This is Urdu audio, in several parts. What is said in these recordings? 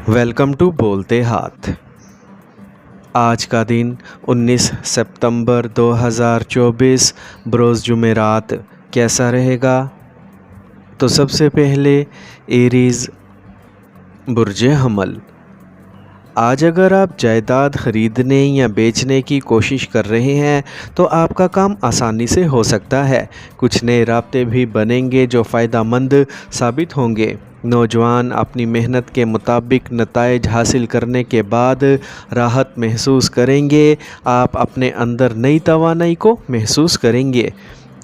ویلکم ٹو بولتے ہاتھ۔ آج کا دن 19 ستمبر 2024 بروز جمعرات کیسا رہے گا؟ تو سب سے پہلے ایریز برج حمل۔ آج اگر آپ جائیداد خریدنے یا بیچنے کی کوشش کر رہے ہیں تو آپ کا کام آسانی سے ہو سکتا ہے۔ کچھ نئے رابطے بھی بنیں گے جو فائدہ مند ثابت ہوں گے۔ نوجوان اپنی محنت کے مطابق نتائج حاصل کرنے کے بعد راحت محسوس کریں گے۔ آپ اپنے اندر نئی توانائی کو محسوس کریں گے۔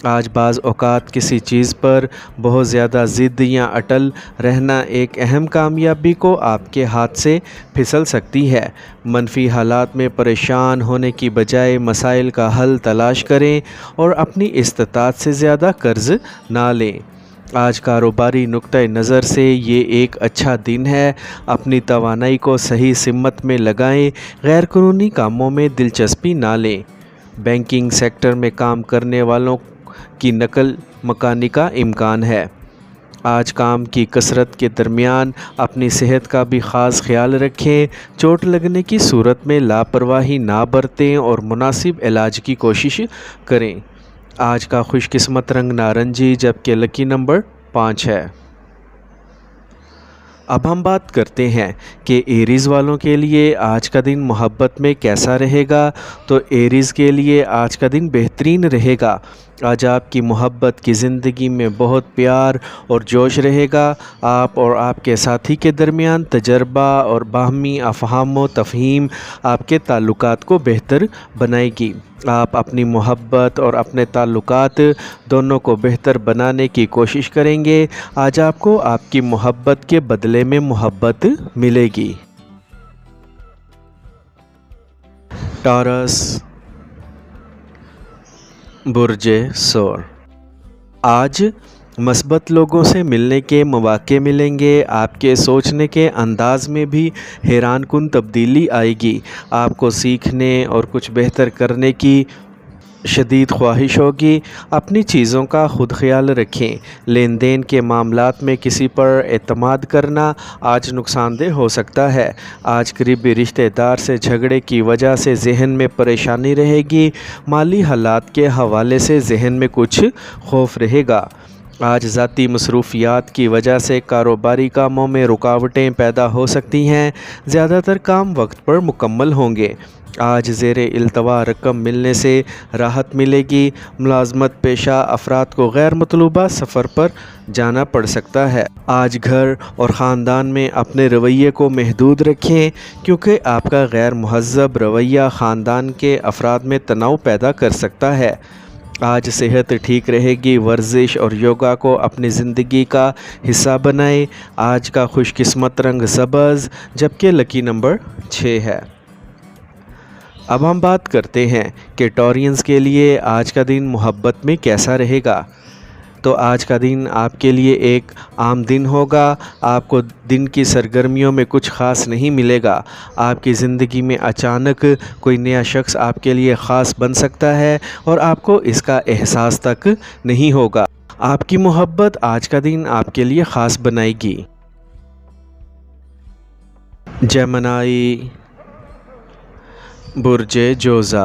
آج بعض اوقات کسی چیز پر بہت زیادہ ضد یا اٹل رہنا ایک اہم کامیابی کو آپ کے ہاتھ سے پھسل سکتی ہے۔ منفی حالات میں پریشان ہونے کی بجائے مسائل کا حل تلاش کریں اور اپنی استطاعت سے زیادہ قرض نہ لیں۔ آج کاروباری نقطۂ نظر سے یہ ایک اچھا دن ہے۔ اپنی توانائی کو صحیح سمت میں لگائیں، غیر قانونی کاموں میں دلچسپی نہ لیں۔ بینکنگ سیکٹر میں کام کرنے والوں کی نقل مکانی کا امکان ہے۔ آج کام کی کثرت کے درمیان اپنی صحت کا بھی خاص خیال رکھیں۔ چوٹ لگنے کی صورت میں لاپرواہی نہ برتیں اور مناسب علاج کی کوشش کریں۔ آج کا خوش قسمت رنگ نارنجی جبکہ لکی نمبر 5 ہے۔ اب ہم بات کرتے ہیں کہ ایریز والوں کے لیے آج کا دن محبت میں کیسا رہے گا۔ تو ایریز کے لیے آج کا دن بہترین رہے گا۔ آج آپ کی محبت کی زندگی میں بہت پیار اور جوش رہے گا۔ آپ اور آپ کے ساتھی کے درمیان تجربہ اور باہمی افہام و تفہیم آپ کے تعلقات کو بہتر بنائے گی۔ آپ اپنی محبت اور اپنے تعلقات دونوں کو بہتر بنانے کی کوشش کریں گے۔ آج آپ کو آپ کی محبت کے بدلے میں محبت ملے گی۔ ٹارس برج ثور۔ آج مثبت لوگوں سے ملنے کے مواقع ملیں گے۔ آپ کے سوچنے کے انداز میں بھی حیران کن تبدیلی آئے گی۔ آپ کو سیکھنے اور کچھ بہتر کرنے کی شدید خواہش ہوگی۔ اپنی چیزوں کا خود خیال رکھیں۔ لین دین کے معاملات میں کسی پر اعتماد کرنا آج نقصان دہ ہو سکتا ہے۔ آج قریبی رشتہ دار سے جھگڑے کی وجہ سے ذہن میں پریشانی رہے گی۔ مالی حالات کے حوالے سے ذہن میں کچھ خوف رہے گا۔ آج ذاتی مصروفیات کی وجہ سے کاروباری کاموں میں رکاوٹیں پیدا ہو سکتی ہیں۔ زیادہ تر کام وقت پر مکمل ہوں گے۔ آج زیر التوا رقم ملنے سے راحت ملے گی۔ ملازمت پیشہ افراد کو غیر مطلوبہ سفر پر جانا پڑ سکتا ہے۔ آج گھر اور خاندان میں اپنے رویے کو محدود رکھیں کیونکہ آپ کا غیر مہذب رویہ خاندان کے افراد میں تناؤ پیدا کر سکتا ہے۔ آج صحت ٹھیک رہے گی۔ ورزش اور یوگا کو اپنی زندگی کا حصہ بنائیں۔ آج کا خوش قسمت رنگ سبز جبکہ لکی نمبر 6 ہے۔ اب ہم بات کرتے ہیں کہ ٹورینز کے لیے آج کا دن محبت میں کیسا رہے گا۔ تو آج کا دن آپ کے لیے ایک عام دن ہوگا۔ آپ کو دن کی سرگرمیوں میں کچھ خاص نہیں ملے گا۔ آپ کی زندگی میں اچانک کوئی نیا شخص آپ کے لیے خاص بن سکتا ہے اور آپ کو اس کا احساس تک نہیں ہوگا۔ آپ کی محبت آج کا دن آپ کے لیے خاص بنائے گی۔ جیمنائی برج جوزا۔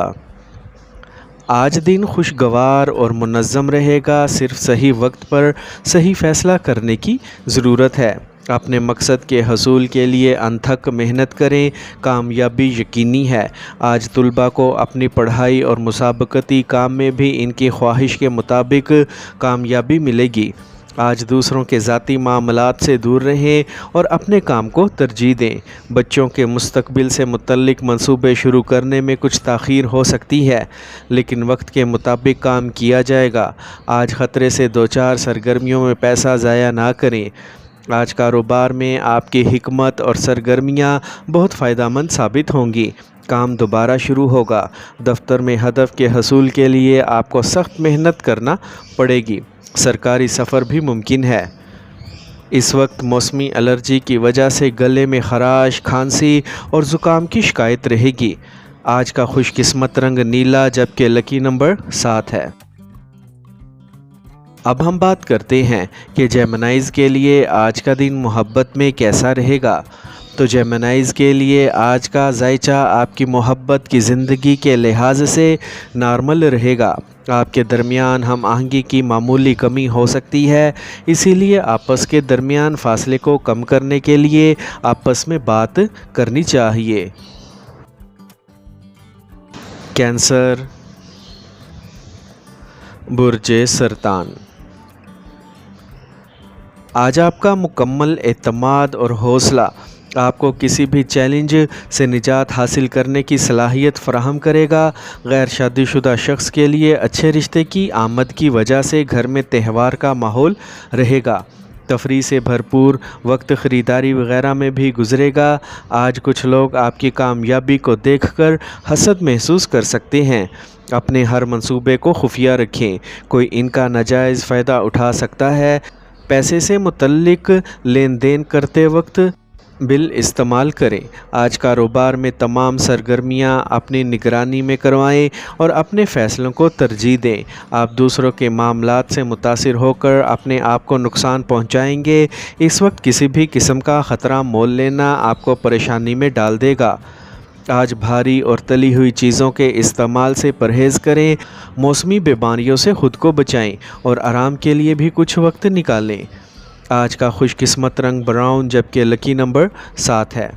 آج دن خوشگوار اور منظم رہے گا۔ صرف صحیح وقت پر صحیح فیصلہ کرنے کی ضرورت ہے۔ اپنے مقصد کے حصول کے لیے انتھک محنت کریں۔ کامیابی یقینی ہے۔ آج طلباء کو اپنی پڑھائی اور مسابقتی کام میں بھی ان کی خواہش کے مطابق کامیابی ملے گی۔ آج دوسروں کے ذاتی معاملات سے دور رہیں اور اپنے کام کو ترجیح دیں۔ بچوں کے مستقبل سے متعلق منصوبے شروع کرنے میں کچھ تاخیر ہو سکتی ہے لیکن وقت کے مطابق کام کیا جائے گا۔ آج خطرے سے دوچار سرگرمیوں میں پیسہ ضائع نہ کریں۔ آج کاروبار میں آپ کی حکمت اور سرگرمیاں بہت فائدہ مند ثابت ہوں گی۔ کام دوبارہ شروع ہوگا۔ دفتر میں ہدف کے حصول کے لیے آپ کو سخت محنت کرنا پڑے گی۔ سرکاری سفر بھی ممکن ہے۔ اس وقت موسمی الرجی کی وجہ سے گلے میں خراش، کھانسی اور زکام کی شکایت رہے گی۔ آج کا خوش قسمت رنگ نیلا جبکہ لکی نمبر 7 ہے۔ اب ہم بات کرتے ہیں کہ جیمنائز کے لیے آج کا دن محبت میں کیسا رہے گا۔ تو جیمنائز کے لیے آج کا ذائچہ آپ کی محبت کی زندگی کے لحاظ سے نارمل رہے گا۔ آپ کے درمیان ہم آہنگی کی معمولی کمی ہو سکتی ہے، اسی لیے آپس کے درمیان فاصلے کو کم کرنے کے لیے آپس میں بات کرنی چاہیے۔ کینسر، برج سرطان۔ آج آپ کا مکمل اعتماد اور حوصلہ آپ کو کسی بھی چیلنج سے نجات حاصل کرنے کی صلاحیت فراہم کرے گا۔ غیر شادی شدہ شخص کے لیے اچھے رشتے کی آمد کی وجہ سے گھر میں تہوار کا ماحول رہے گا۔ تفریح سے بھرپور وقت خریداری وغیرہ میں بھی گزرے گا۔ آج کچھ لوگ آپ کی کامیابی کو دیکھ کر حسد محسوس کر سکتے ہیں۔ اپنے ہر منصوبے کو خفیہ رکھیں، کوئی ان کا ناجائز فائدہ اٹھا سکتا ہے۔ پیسے سے متعلق لین دین کرتے وقت بل استعمال کریں۔ آج کاروبار میں تمام سرگرمیاں اپنی نگرانی میں کروائیں اور اپنے فیصلوں کو ترجیح دیں۔ آپ دوسروں کے معاملات سے متاثر ہو کر اپنے آپ کو نقصان پہنچائیں گے۔ اس وقت کسی بھی قسم کا خطرہ مول لینا آپ کو پریشانی میں ڈال دے گا۔ آج بھاری اور تلی ہوئی چیزوں کے استعمال سے پرہیز کریں۔ موسمی بیماریوں سے خود کو بچائیں اور آرام کے لیے بھی کچھ وقت نکالیں۔ آج کا خوش قسمت رنگ براؤن جبکہ لکی نمبر 7 ہے۔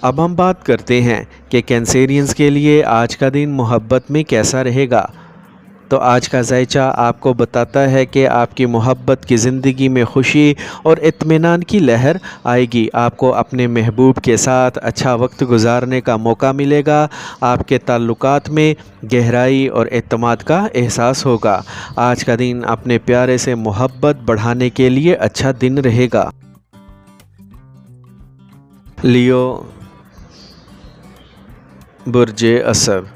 اب ہم بات کرتے ہیں کہ کینسیرینز کے لیے آج کا دن محبت میں کیسا رہے گا۔ تو آج کا ذائچہ آپ کو بتاتا ہے کہ آپ کی محبت کی زندگی میں خوشی اور اطمینان کی لہر آئے گی۔ آپ کو اپنے محبوب کے ساتھ اچھا وقت گزارنے کا موقع ملے گا۔ آپ کے تعلقات میں گہرائی اور اعتماد کا احساس ہوگا۔ آج کا دن اپنے پیارے سے محبت بڑھانے کے لیے اچھا دن رہے گا۔ لیو، برج اسد۔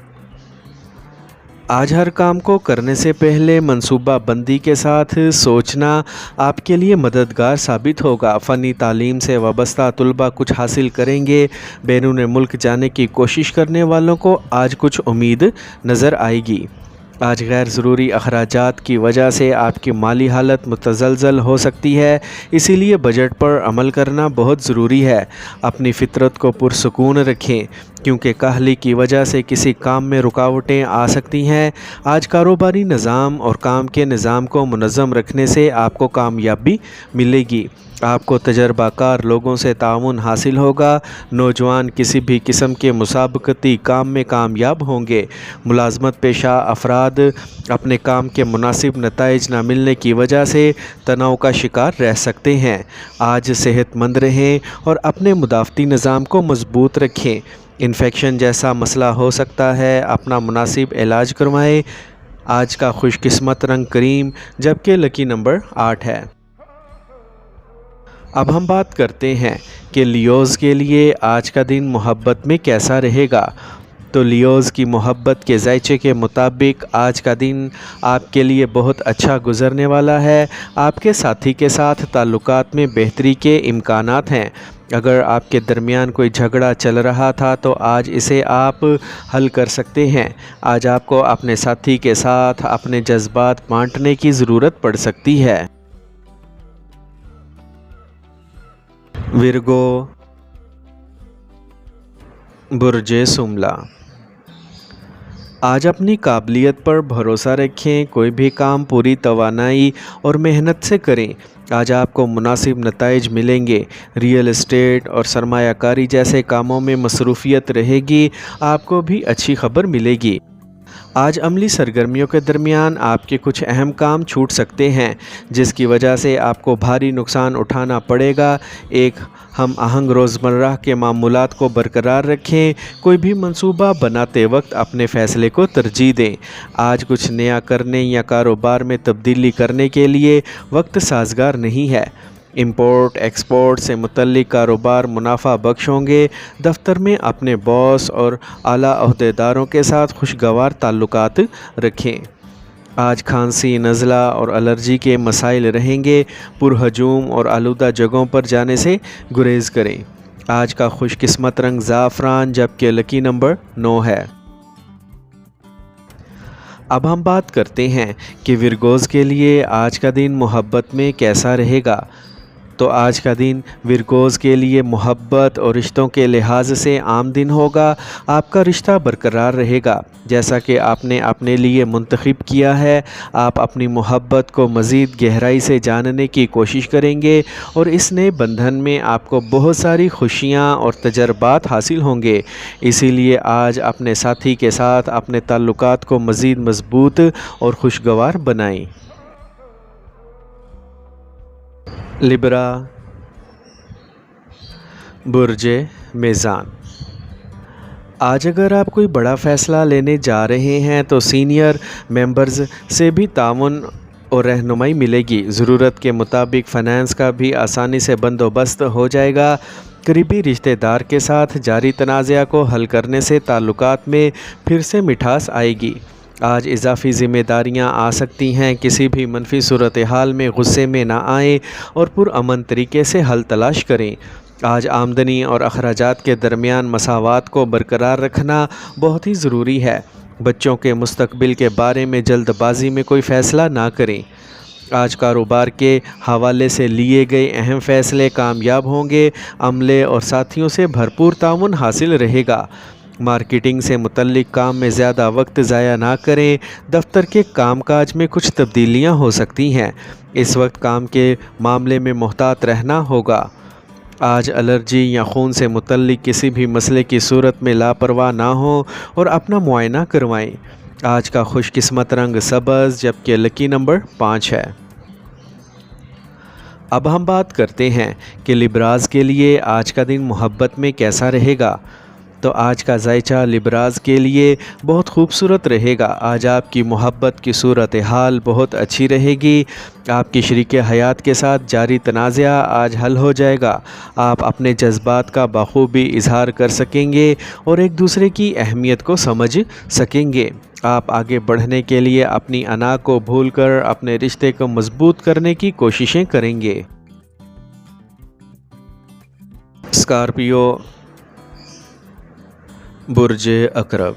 آج ہر کام کو کرنے سے پہلے منصوبہ بندی کے ساتھ سوچنا آپ کے لیے مددگار ثابت ہوگا۔ فنی تعلیم سے وابستہ طلباء کچھ حاصل کریں گے۔ بیرون ملک جانے کی کوشش کرنے والوں کو آج کچھ امید نظر آئے گی۔ آج غیر ضروری اخراجات کی وجہ سے آپ کی مالی حالت متزلزل ہو سکتی ہے، اسی لیے بجٹ پر عمل کرنا بہت ضروری ہے۔ اپنی فطرت کو پرسکون رکھیں کیونکہ کاہلی کی وجہ سے کسی کام میں رکاوٹیں آ سکتی ہیں۔ آج کاروباری نظام اور کام کے نظام کو منظم رکھنے سے آپ کو کامیابی ملے گی۔ آپ کو تجربہ کار لوگوں سے تعاون حاصل ہوگا۔ نوجوان کسی بھی قسم کے مسابقتی کام میں کامیاب ہوں گے۔ ملازمت پیشہ افراد اپنے کام کے مناسب نتائج نہ ملنے کی وجہ سے تناؤ کا شکار رہ سکتے ہیں۔ آج صحت مند رہیں اور اپنے مدافعتی نظام کو مضبوط رکھیں۔ انفیکشن جیسا مسئلہ ہو سکتا ہے، اپنا مناسب علاج کروائیں۔ آج کا خوش قسمت رنگ کریم جبکہ لکی نمبر 8 ہے۔ اب ہم بات کرتے ہیں کہ لیوز کے لیے آج کا دن محبت میں کیسا رہے گا۔ تو لیوز کی محبت کے ذائچے کے مطابق آج کا دن آپ کے لیے بہت اچھا گزرنے والا ہے۔ آپ کے ساتھی کے ساتھ تعلقات میں بہتری کے امکانات ہیں۔ اگر آپ کے درمیان کوئی جھگڑا چل رہا تھا تو آج اسے آپ حل کر سکتے ہیں۔ آج آپ کو اپنے ساتھی کے ساتھ اپنے جذبات بانٹنے کی ضرورت پڑ سکتی ہے۔ ورگو، برج شملہ۔ آج اپنی قابلیت پر بھروسہ رکھیں، کوئی بھی کام پوری توانائی اور محنت سے کریں۔ آج آپ کو مناسب نتائج ملیں گے۔ ریئل اسٹیٹ اور سرمایہ کاری جیسے کاموں میں مصروفیت رہے گی، آپ کو بھی اچھی خبر ملے گی۔ آج عملی سرگرمیوں کے درمیان آپ کے کچھ اہم کام چھوٹ سکتے ہیں، جس کی وجہ سے آپ کو بھاری نقصان اٹھانا پڑے گا۔ ایک ہم آہنگ روزمرہ کے معمولات کو برقرار رکھیں۔ کوئی بھی منصوبہ بناتے وقت اپنے فیصلے کو ترجیح دیں۔ آج کچھ نیا کرنے یا کاروبار میں تبدیلی کرنے کے لیے وقت سازگار نہیں ہے۔ امپورٹ ایکسپورٹ سے متعلق کاروبار منافع بخش ہوں گے۔ دفتر میں اپنے باس اور اعلیٰ عہدیداروں کے ساتھ خوشگوار تعلقات رکھیں۔ آج کھانسی، نزلہ اور الرجی کے مسائل رہیں گے۔ پرہجوم اور آلودہ جگہوں پر جانے سے گریز کریں۔ آج کا خوش قسمت رنگ زعفران جبکہ لکی نمبر 9 ہے۔ اب ہم بات کرتے ہیں کہ ورگوز کے لیے آج کا دن محبت میں کیسا رہے گا۔ تو آج کا دن ورگوز کے لیے محبت اور رشتوں کے لحاظ سے عام دن ہوگا۔ آپ کا رشتہ برقرار رہے گا جیسا کہ آپ نے اپنے لیے منتخب کیا ہے۔ آپ اپنی محبت کو مزید گہرائی سے جاننے کی کوشش کریں گے اور اس نئے بندھن میں آپ کو بہت ساری خوشیاں اور تجربات حاصل ہوں گے۔ اسی لیے آج اپنے ساتھی کے ساتھ اپنے تعلقات کو مزید مضبوط اور خوشگوار بنائیں۔ لبرا، برج میزان۔ آج اگر آپ کوئی بڑا فیصلہ لینے جا رہے ہیں تو سینئر ممبرز سے بھی تعاون اور رہنمائی ملے گی۔ ضرورت کے مطابق فنانس کا بھی آسانی سے بندوبست ہو جائے گا۔ قریبی رشتہ دار کے ساتھ جاری تنازعہ کو حل کرنے سے تعلقات میں پھر سے مٹھاس آئے گی۔ آج اضافی ذمہ داریاں آ سکتی ہیں۔ کسی بھی منفی صورتحال میں غصے میں نہ آئیں اور پرامن طریقے سے حل تلاش کریں۔ آج آمدنی اور اخراجات کے درمیان مساوات کو برقرار رکھنا بہت ہی ضروری ہے۔ بچوں کے مستقبل کے بارے میں جلد بازی میں کوئی فیصلہ نہ کریں۔ آج کاروبار کے حوالے سے لیے گئے اہم فیصلے کامیاب ہوں گے۔ عملے اور ساتھیوں سے بھرپور تعاون حاصل رہے گا۔ مارکیٹنگ سے متعلق کام میں زیادہ وقت ضائع نہ کریں۔ دفتر کے کام کاج میں کچھ تبدیلیاں ہو سکتی ہیں۔ اس وقت کام کے معاملے میں محتاط رہنا ہوگا۔ آج الرجی یا خون سے متعلق کسی بھی مسئلے کی صورت میں لاپرواہ نہ ہوں اور اپنا معائنہ کروائیں۔ آج کا خوش قسمت رنگ سبز جبکہ لکی نمبر 5 ہے۔ اب ہم بات کرتے ہیں کہ لبراز کے لیے آج کا دن محبت میں کیسا رہے گا۔ تو آج کا ذائچہ لبراز کے لیے بہت خوبصورت رہے گا۔ آج آپ کی محبت کی صورتحال بہت اچھی رہے گی۔ آپ کی شریک حیات کے ساتھ جاری تنازعہ آج حل ہو جائے گا۔ آپ اپنے جذبات کا بخوبی اظہار کر سکیں گے اور ایک دوسرے کی اہمیت کو سمجھ سکیں گے۔ آپ آگے بڑھنے کے لیے اپنی انا کو بھول کر اپنے رشتے کو مضبوط کرنے کی کوششیں کریں گے۔ اسکارپیو، برج عقرب۔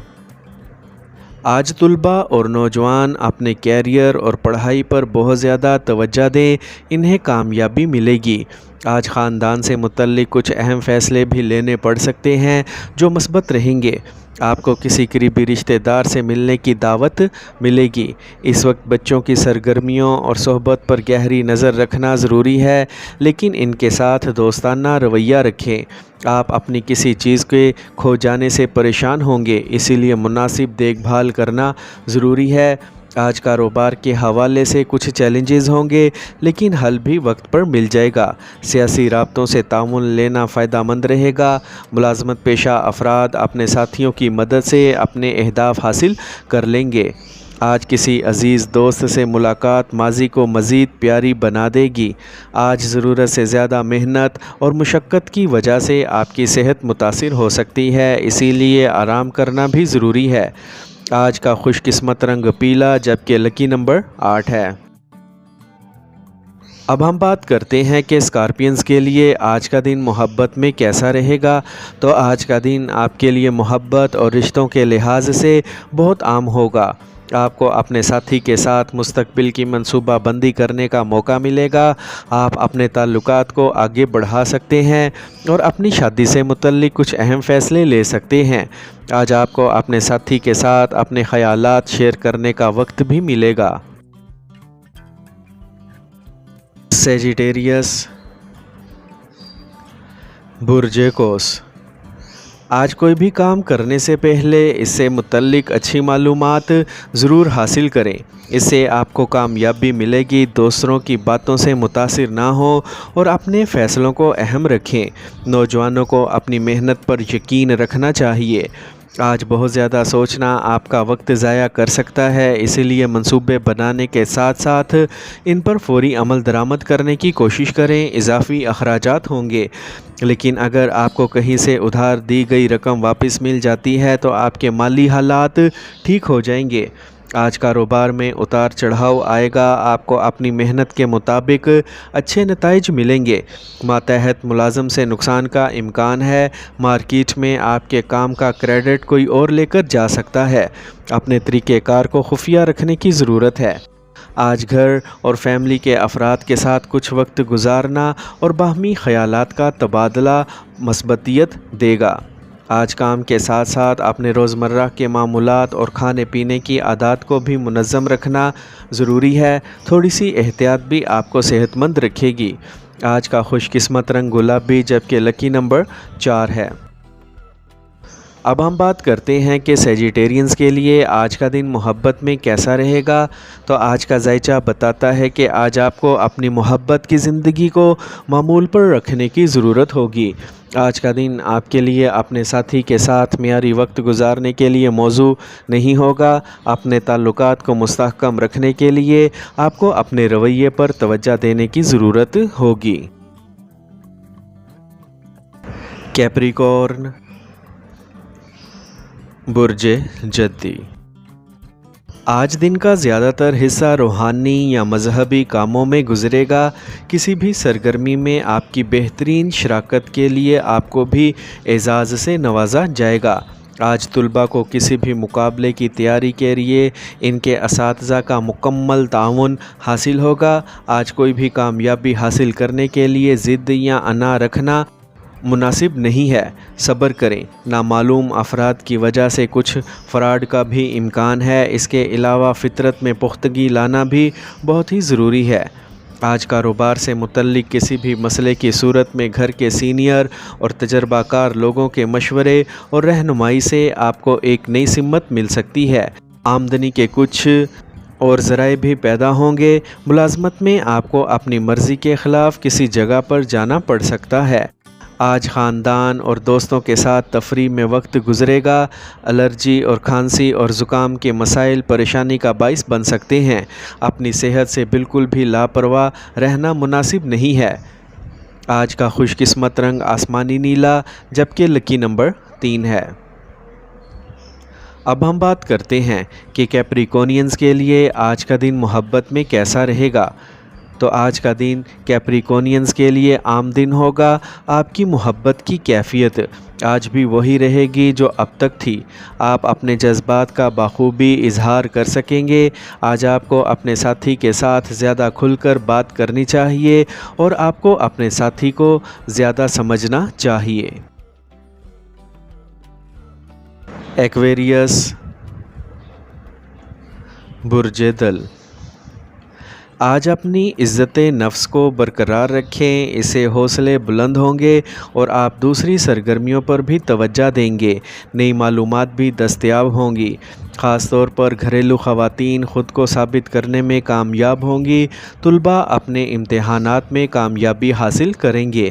آج طلباء اور نوجوان اپنے کیریئر اور پڑھائی پر بہت زیادہ توجہ دیں، انہیں کامیابی ملے گی۔ آج خاندان سے متعلق کچھ اہم فیصلے بھی لینے پڑ سکتے ہیں جو مثبت رہیں گے۔ آپ کو کسی قریبی رشتہ دار سے ملنے کی دعوت ملے گی۔ اس وقت بچوں کی سرگرمیوں اور صحبت پر گہری نظر رکھنا ضروری ہے، لیکن ان کے ساتھ دوستانہ رویہ رکھیں۔ آپ اپنی کسی چیز کے کھو جانے سے پریشان ہوں گے، اسی لیے مناسب دیکھ بھال کرنا ضروری ہے۔ آج کاروبار کے حوالے سے کچھ چیلنجز ہوں گے، لیکن حل بھی وقت پر مل جائے گا۔ سیاسی رابطوں سے تعاون لینا فائدہ مند رہے گا۔ ملازمت پیشہ افراد اپنے ساتھیوں کی مدد سے اپنے اہداف حاصل کر لیں گے۔ آج کسی عزیز دوست سے ملاقات ماضی کو مزید پیاری بنا دے گی۔ آج ضرورت سے زیادہ محنت اور مشقت کی وجہ سے آپ کی صحت متاثر ہو سکتی ہے، اسی لیے آرام کرنا بھی ضروری ہے۔ آج کا خوش قسمت رنگ پیلا جبکہ لکی نمبر 8 ہے۔ اب ہم بات کرتے ہیں کہ اسکارپینز کے لیے آج کا دن محبت میں کیسا رہے گا۔ تو آج کا دن آپ کے لیے محبت اور رشتوں کے لحاظ سے بہت عام ہوگا۔ آپ کو اپنے ساتھی کے ساتھ مستقبل کی منصوبہ بندی کرنے کا موقع ملے گا۔ آپ اپنے تعلقات کو آگے بڑھا سکتے ہیں اور اپنی شادی سے متعلق کچھ اہم فیصلے لے سکتے ہیں۔ آج آپ کو اپنے ساتھی کے ساتھ اپنے خیالات شیئر کرنے کا وقت بھی ملے گا۔ سیجیٹیریس، برج قوس۔ آج کوئی بھی کام کرنے سے پہلے اس سے متعلق اچھی معلومات ضرور حاصل کریں، اس سے آپ کو کامیابی ملے گی۔ دوسروں کی باتوں سے متاثر نہ ہوں اور اپنے فیصلوں کو اہم رکھیں۔ نوجوانوں کو اپنی محنت پر یقین رکھنا چاہیے۔ آج بہت زیادہ سوچنا آپ کا وقت ضائع کر سکتا ہے، اسی لیے منصوبے بنانے کے ساتھ ساتھ ان پر فوری عمل درآمد کرنے کی کوشش کریں۔ اضافی اخراجات ہوں گے، لیکن اگر آپ کو کہیں سے ادھار دی گئی رقم واپس مل جاتی ہے تو آپ کے مالی حالات ٹھیک ہو جائیں گے۔ آج کاروبار میں اتار چڑھاؤ آئے گا، آپ کو اپنی محنت کے مطابق اچھے نتائج ملیں گے۔ ماتحت ملازم سے نقصان کا امکان ہے۔ مارکیٹ میں آپ کے کام کا کریڈٹ کوئی اور لے کر جا سکتا ہے۔ اپنے طریقہ کار کو خفیہ رکھنے کی ضرورت ہے۔ آج گھر اور فیملی کے افراد کے ساتھ کچھ وقت گزارنا اور باہمی خیالات کا تبادلہ مثبتیت دے گا۔ آج کام کے ساتھ ساتھ اپنے روزمرہ کے معمولات اور کھانے پینے کی عادات کو بھی منظم رکھنا ضروری ہے۔ تھوڑی سی احتیاط بھی آپ کو صحت مند رکھے گی۔ آج کا خوش قسمت رنگ گلابی جبکہ لکی نمبر 4 ہے۔ اب ہم بات کرتے ہیں کہ سیجیٹیرینز کے لیے آج کا دن محبت میں کیسا رہے گا۔ تو آج کا ذائچہ بتاتا ہے کہ آج آپ کو اپنی محبت کی زندگی کو معمول پر رکھنے کی ضرورت ہوگی۔ آج کا دن آپ کے لیے اپنے ساتھی کے ساتھ معیاری وقت گزارنے کے لیے موزوں نہیں ہوگا۔ اپنے تعلقات کو مستحکم رکھنے کے لیے آپ کو اپنے رویے پر توجہ دینے کی ضرورت ہوگی۔ کیپریکورن، برج جدی۔ آج دن کا زیادہ تر حصہ روحانی یا مذہبی کاموں میں گزرے گا۔ کسی بھی سرگرمی میں آپ کی بہترین شراکت کے لیے آپ کو بھی اعزاز سے نوازا جائے گا۔ آج طلباء کو کسی بھی مقابلے کی تیاری کے لیے ان کے اساتذہ کا مکمل تعاون حاصل ہوگا۔ آج کوئی بھی کامیابی حاصل کرنے کے لیے ضد یا انا رکھنا مناسب نہیں ہے۔ صبر کریں۔ نامعلوم افراد کی وجہ سے کچھ فراڈ کا بھی امکان ہے۔ اس کے علاوہ فطرت میں پختگی لانا بھی بہت ہی ضروری ہے۔ آج کاروبار سے متعلق کسی بھی مسئلے کی صورت میں گھر کے سینئر اور تجربہ کار لوگوں کے مشورے اور رہنمائی سے آپ کو ایک نئی سمت مل سکتی ہے۔ آمدنی کے کچھ اور ذرائع بھی پیدا ہوں گے۔ ملازمت میں آپ کو اپنی مرضی کے خلاف کسی جگہ پر جانا پڑ سکتا ہے۔ آج خاندان اور دوستوں کے ساتھ تفریح میں وقت گزرے گا۔ الرجی اور کھانسی اور زکام کے مسائل پریشانی کا باعث بن سکتے ہیں۔ اپنی صحت سے بالکل بھی لاپرواہ رہنا مناسب نہیں ہے۔ آج کا خوش قسمت رنگ آسمانی نیلا جبکہ لکی نمبر 3 ہے۔ اب ہم بات کرتے ہیں کہ کیپریکونینز کے لیے آج کا دن محبت میں کیسا رہے گا۔ تو آج کا دن کیپریکونینز کے لیے عام دن ہوگا۔ آپ کی محبت کی کیفیت آج بھی وہی رہے گی جو اب تک تھی۔ آپ اپنے جذبات کا بخوبی اظہار کر سکیں گے۔ آج آپ کو اپنے ساتھی کے ساتھ زیادہ کھل کر بات کرنی چاہیے اور آپ کو اپنے ساتھی کو زیادہ سمجھنا چاہیے۔ ایکویریس، برج دل۔ آج اپنی عزت نفس کو برقرار رکھیں، اس سے حوصلے بلند ہوں گے اور آپ دوسری سرگرمیوں پر بھی توجہ دیں گے۔ نئی معلومات بھی دستیاب ہوں گی۔ خاص طور پر گھریلو خواتین خود کو ثابت کرنے میں کامیاب ہوں گی۔ طلباء اپنے امتحانات میں کامیابی حاصل کریں گے۔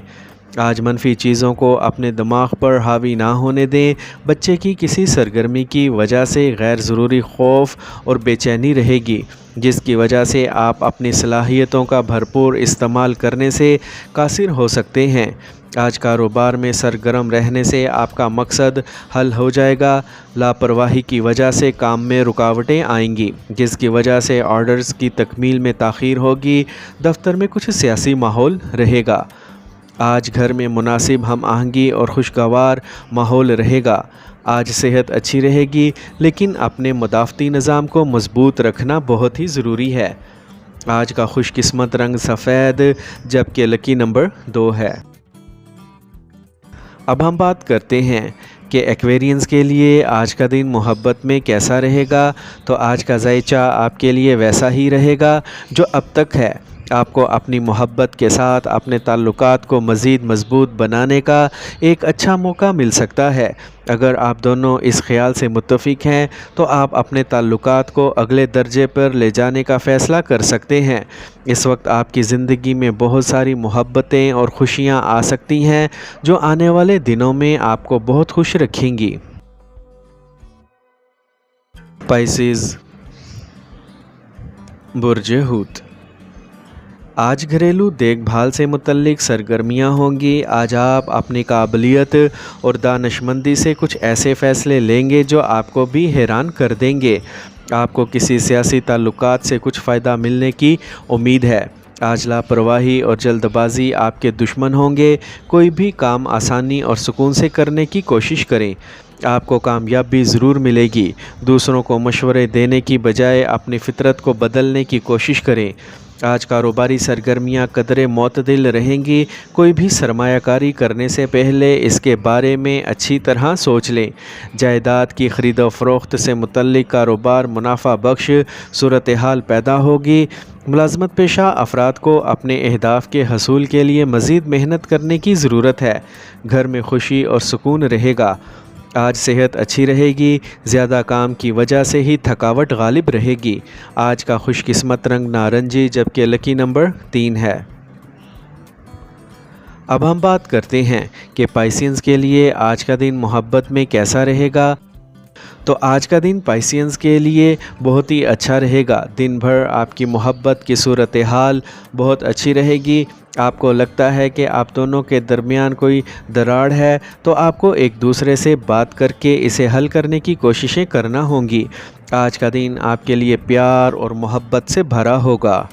آج منفی چیزوں کو اپنے دماغ پر حاوی نہ ہونے دیں۔ بچے کی کسی سرگرمی کی وجہ سے غیر ضروری خوف اور بے چینی رہے گی، جس کی وجہ سے آپ اپنی صلاحیتوں کا بھرپور استعمال کرنے سے قاصر ہو سکتے ہیں۔ آج کاروبار میں سرگرم رہنے سے آپ کا مقصد حل ہو جائے گا۔ لاپرواہی کی وجہ سے کام میں رکاوٹیں آئیں گی، جس کی وجہ سے آرڈرز کی تکمیل میں تاخیر ہوگی۔ دفتر میں کچھ سیاسی ماحول رہے گا۔ آج گھر میں مناسب ہم آہنگی اور خوشگوار ماحول رہے گا۔ آج صحت اچھی رہے گی، لیکن اپنے مدافعتی نظام کو مضبوط رکھنا بہت ہی ضروری ہے۔ آج کا خوش قسمت رنگ سفید جبکہ لکی نمبر 2 ہے۔ اب ہم بات کرتے ہیں کہ ایکویرینز کے لیے آج کا دن محبت میں کیسا رہے گا۔ تو آج کا ذائچہ آپ کے لیے ویسا ہی رہے گا جو اب تک ہے۔ آپ کو اپنی محبت کے ساتھ اپنے تعلقات کو مزید مضبوط بنانے کا ایک اچھا موقع مل سکتا ہے۔ اگر آپ دونوں اس خیال سے متفق ہیں تو آپ اپنے تعلقات کو اگلے درجے پر لے جانے کا فیصلہ کر سکتے ہیں۔ اس وقت آپ کی زندگی میں بہت ساری محبتیں اور خوشیاں آ سکتی ہیں جو آنے والے دنوں میں آپ کو بہت خوش رکھیں گی۔ پائسیز، برج حوت۔ آج گھریلو دیکھ بھال سے متعلق سرگرمیاں ہوں گی۔ آج آپ اپنی قابلیت اور دانشمندی سے کچھ ایسے فیصلے لیں گے جو آپ کو بھی حیران کر دیں گے۔ آپ کو کسی سیاسی تعلقات سے کچھ فائدہ ملنے کی امید ہے۔ آج لاپرواہی اور جلد بازی آپ کے دشمن ہوں گے۔ کوئی بھی کام آسانی اور سکون سے کرنے کی کوشش کریں، آپ کو کامیابی ضرور ملے گی۔ دوسروں کو مشورے دینے کی بجائے اپنی فطرت کو بدلنے کی کوشش کریں۔ آج کاروباری سرگرمیاں قدرے معتدل رہیں گی۔ کوئی بھی سرمایہ کاری کرنے سے پہلے اس کے بارے میں اچھی طرح سوچ لیں۔ جائیداد کی خرید و فروخت سے متعلق کاروبار منافع بخش صورتحال پیدا ہوگی۔ ملازمت پیشہ افراد کو اپنے اہداف کے حصول کے لیے مزید محنت کرنے کی ضرورت ہے۔ گھر میں خوشی اور سکون رہے گا۔ آج صحت اچھی رہے گی۔ زیادہ کام کی وجہ سے ہی تھکاوٹ غالب رہے گی۔ آج کا خوش قسمت رنگ نارنجی جبکہ لکی نمبر 3 ہے۔ اب ہم بات کرتے ہیں کہ پائسینز کے لیے آج کا دن محبت میں کیسا رہے گا۔ تو آج کا دن پائسینز کے لیے بہت ہی اچھا رہے گا۔ دن بھر آپ کی محبت کی صورتحال بہت اچھی رہے گی۔ آپ کو لگتا ہے کہ آپ دونوں کے درمیان کوئی دراڑ ہے تو آپ کو ایک دوسرے سے بات کر کے اسے حل کرنے کی کوششیں کرنا ہوں گی۔ آج کا دن آپ کے لیے پیار اور محبت سے بھرا ہوگا۔